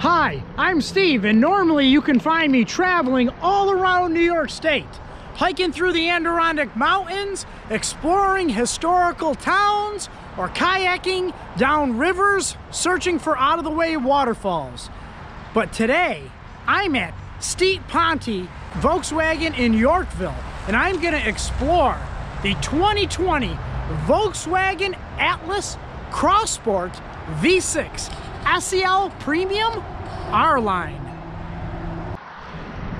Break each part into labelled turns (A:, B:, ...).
A: Hi, I'm Steve, and normally you can find me traveling all around New York State, hiking through the Adirondack Mountains, exploring historical towns, or kayaking down rivers, searching for out-of-the-way waterfalls. But today, I'm at Steet Ponte Volkswagen in Yorkville, and I'm going to explore the 2020 Volkswagen Atlas Crossport V6 SEL Premium R-Line.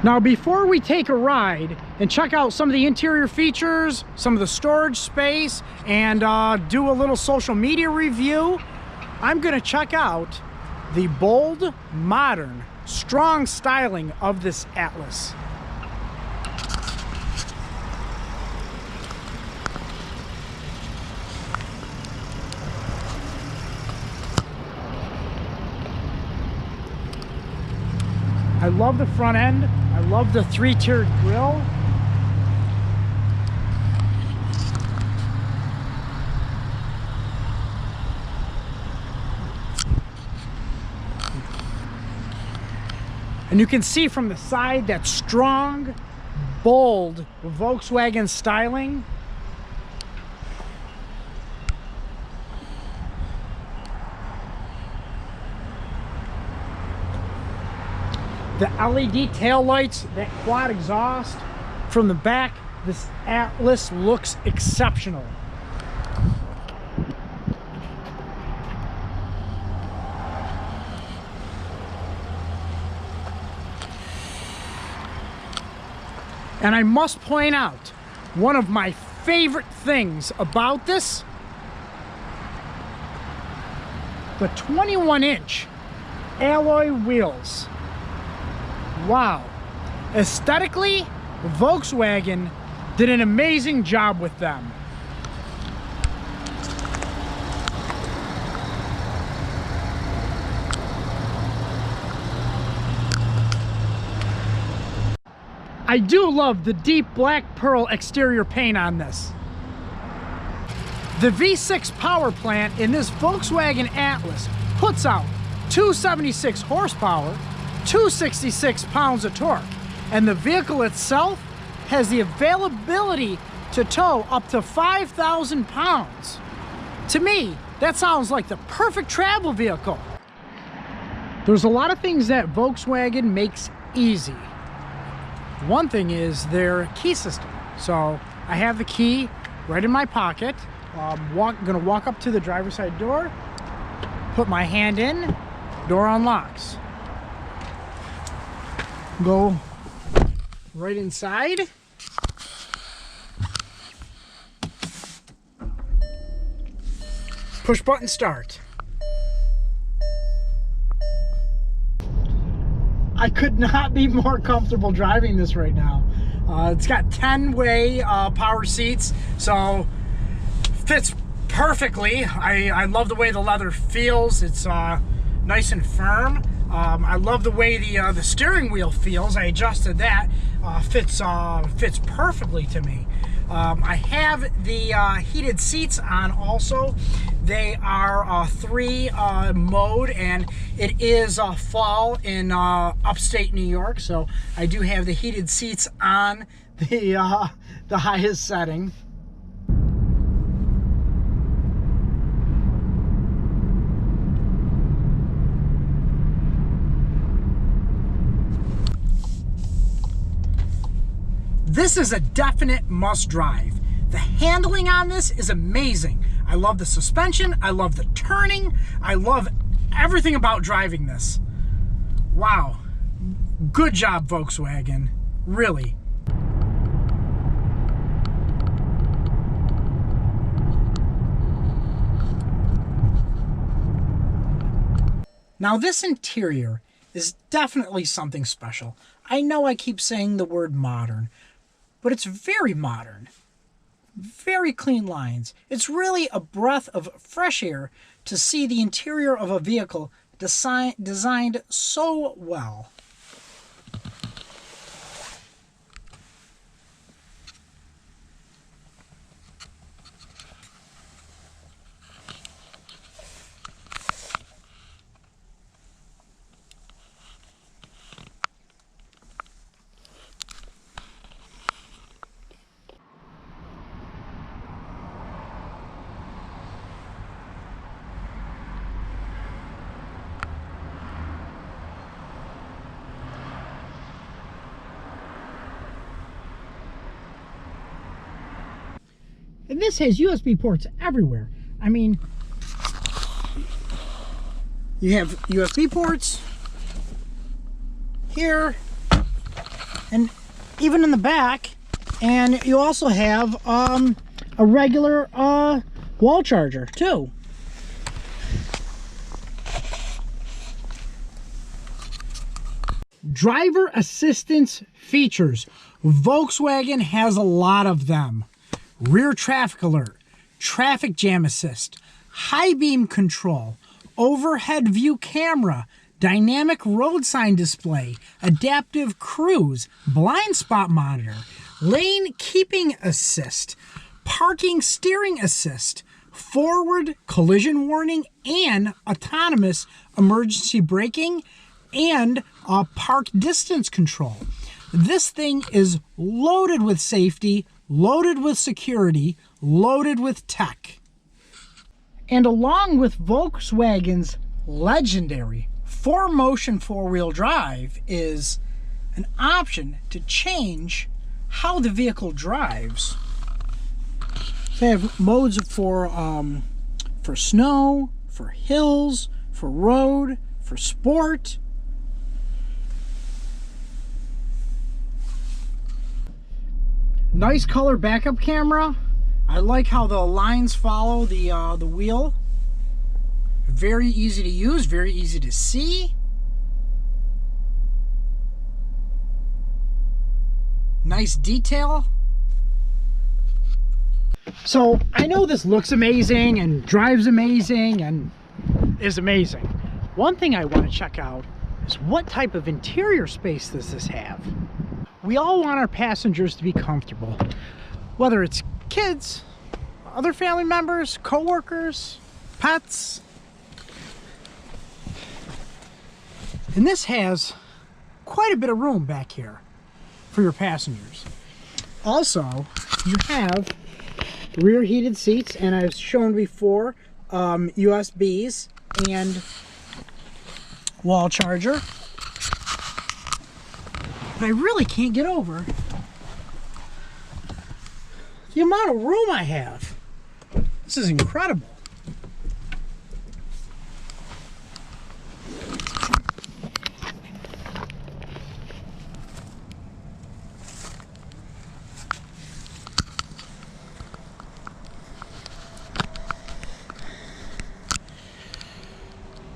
A: Now, before we take a ride and check out some of the interior features, some of the storage space, and do a little social media review, I'm going to check out the bold, modern, strong styling of this Atlas. I love the front end. I love the three-tiered grille. And you can see from the side that strong, bold Volkswagen styling. The LED taillights, that quad exhaust from the back, this Atlas looks exceptional. And I must point out, one of my favorite things about this, the 21-inch alloy wheels. Wow. Aesthetically, Volkswagen did an amazing job with them. I do love the deep black pearl exterior paint on this. The V6 power plant in this Volkswagen Atlas puts out 276 horsepower, 266 pounds of torque, and the vehicle itself has the availability to tow up to 5,000 pounds. To me, that sounds like the perfect travel vehicle. There's a lot of things that Volkswagen makes easy. One thing is their key system. So I have the key right in my pocket. I'm gonna walk up to the driver's side door, put my hand in, door unlocks. Go right inside. Push button start. I could not be more comfortable driving this right now. It's got 10-way power seats, so fits perfectly. I love the way the leather feels. It's nice and firm. I love the way the steering wheel feels. I adjusted that. Fits perfectly to me. I have the heated seats on also. They are 3 mode, and it is fall in upstate New York, so I do have the heated seats on the highest setting. This is a definite must drive. The handling on this is amazing. I love the suspension, I love the turning, I love everything about driving this. Wow, good job Volkswagen, really. Now this interior is definitely something special. I know I keep saying the word modern, but it's very modern. Very clean lines. It's really a breath of fresh air to see the interior of a vehicle designed so well. And this has USB ports everywhere. I mean, you have USB ports here and even in the back, and you also have a regular wall charger too. Driver assistance features. Volkswagen has a lot of them. Rear traffic alert, traffic jam assist, high beam control, overhead view camera, dynamic road sign display, adaptive cruise, blind spot monitor, lane keeping assist, parking steering assist, forward collision warning, and autonomous emergency braking, and park distance control. This thing is loaded with safety, loaded with security, loaded with tech. And along with Volkswagen's legendary 4Motion 4-wheel drive is an option to change how the vehicle drives. They have modes for snow, for hills, for road, for sport. Nice color backup camera. I like how the lines follow the wheel. Very easy to use, very easy to see. Nice detail. So I know this looks amazing and drives amazing and is amazing. One thing I want to check out is what type of interior space does this have? We all want our passengers to be comfortable, whether it's kids, other family members, co-workers, pets. And this has quite a bit of room back here for your passengers. Also, you have rear heated seats, and I've shown before USBs and wall charger. But I really can't get over the amount of room I have. This is incredible.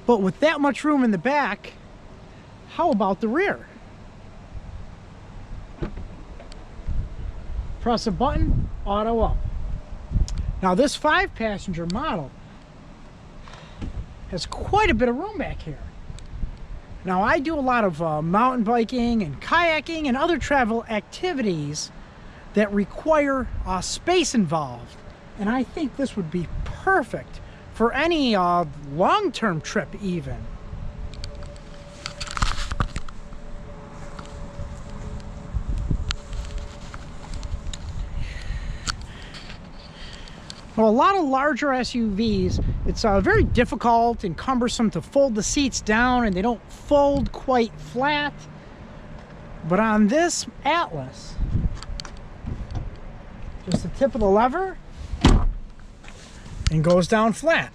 A: But with that much room in the back, how about the rear? Press a button, auto up. Now this 5-passenger model has quite a bit of room back here. Now I do a lot of mountain biking and kayaking and other travel activities that require space involved. And I think this would be perfect for any long-term trip even. Well, a lot of larger SUVs, it's very difficult and cumbersome to fold the seats down, and they don't fold quite flat. But on this Atlas, just the tip of the lever and goes down flat.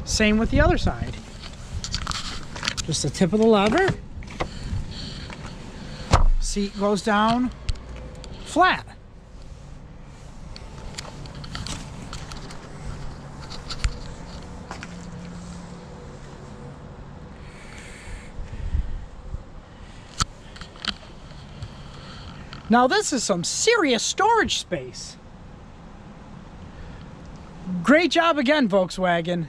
A: Same with the other side. Just the tip of the lever, seat goes down flat. Now this is some serious storage space. Great job again, Volkswagen.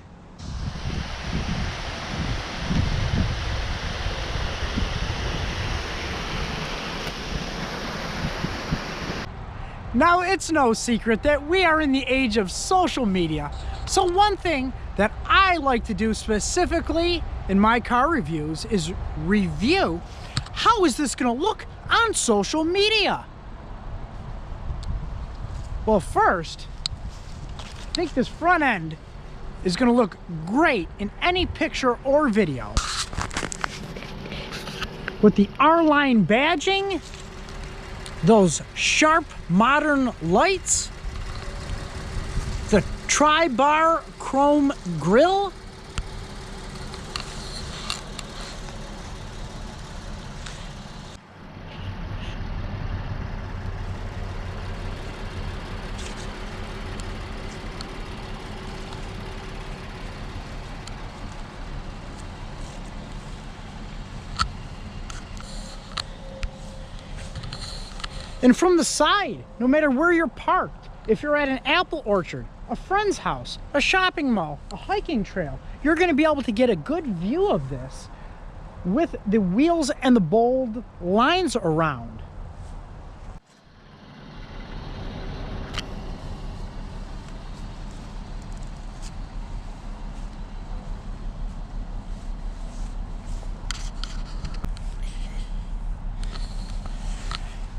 A: Now, it's no secret that we are in the age of social media. So one thing that I like to do specifically in my car reviews is review how is this going to look on social media. Well, first, I think this front end is going to look great in any picture or video. With the R-Line badging, those sharp modern lights, the tri-bar chrome grille, and from the side, no matter where you're parked, if you're at an apple orchard, a friend's house, a shopping mall, a hiking trail, you're going to be able to get a good view of this with the wheels and the bold lines around.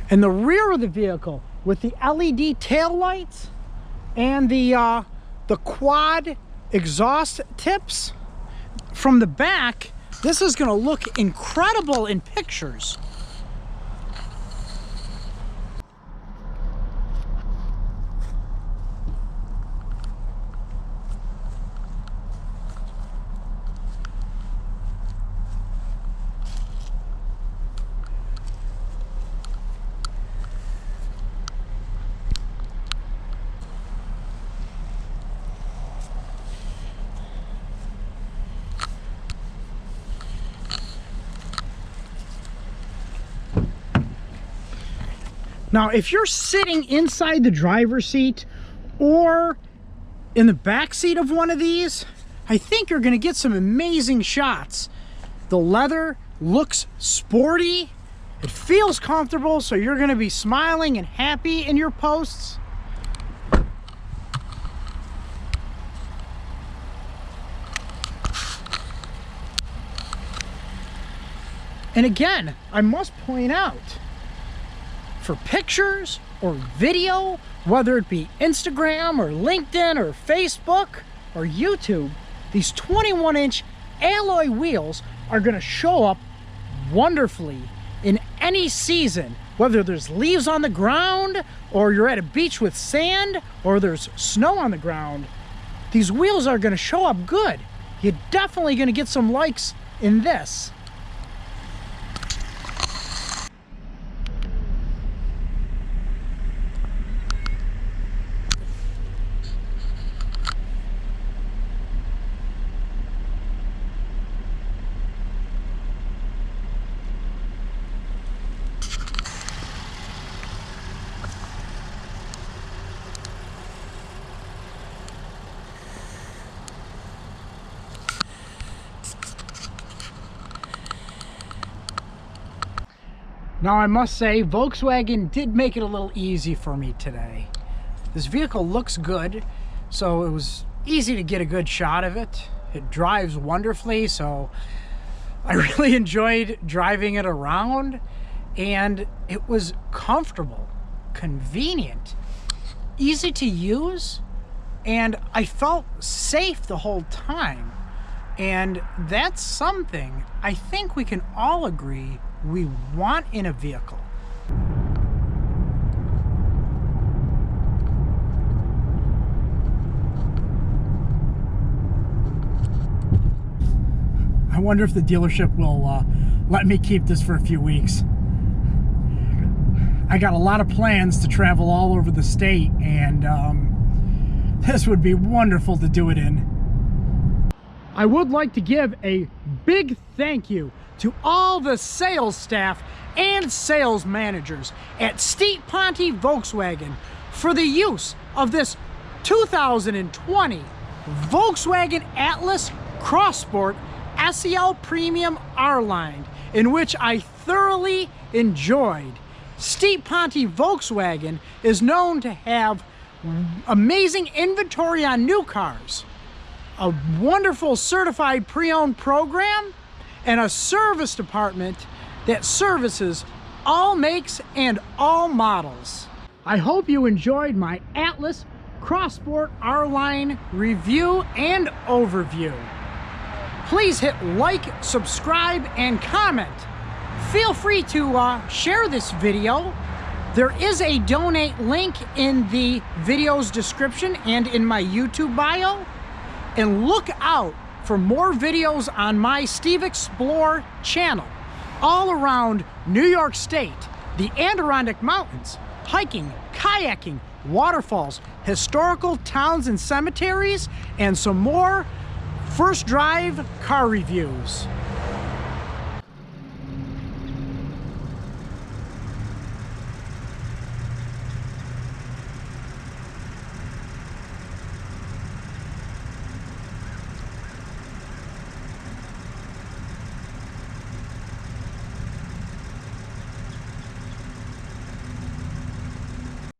A: And the rear of the vehicle with the LED tail lights and the quad exhaust tips from the back, this is going to look incredible in pictures. Now, if you're sitting inside the driver's seat or in the back seat of one of these, I think you're going to get some amazing shots. The leather looks sporty, it feels comfortable, so you're going to be smiling and happy in your posts. And again, I must point out, for pictures or video, whether it be Instagram or LinkedIn or Facebook or YouTube, these 21-inch alloy wheels are going to show up wonderfully in any season, whether there's leaves on the ground or you're at a beach with sand or there's snow on the ground. These wheels are going to show up good. You're definitely going to get some likes in this. Now, I must say, Volkswagen did make it a little easy for me today. This vehicle looks good, so it was easy to get a good shot of it. It drives wonderfully, so I really enjoyed driving it around, and it was comfortable, convenient, easy to use, and I felt safe the whole time. And that's something I think we can all agree we want in a vehicle. I wonder if the dealership will let me keep this for a few weeks. I got a lot of plans to travel all over the state, and this would be wonderful to do it in. I would like to give a big thank you to all the sales staff and sales managers at Steet Ponte Volkswagen for the use of this 2020 Volkswagen Atlas Crossport SEL Premium R-Line, in which I thoroughly enjoyed. Steet Ponte Volkswagen is known to have amazing inventory on new cars, a wonderful certified pre-owned program, and a service department that services all makes and all models. I hope you enjoyed my Atlas Crossport R-Line review and overview. Please hit like, subscribe, and comment. Feel free to share this video There is a donate link in the video's description and in my YouTube bio. And look out for more videos on my Steve Explore channel all around New York State, the Adirondack Mountains, hiking, kayaking, waterfalls, historical towns and cemeteries, and some more first drive car reviews.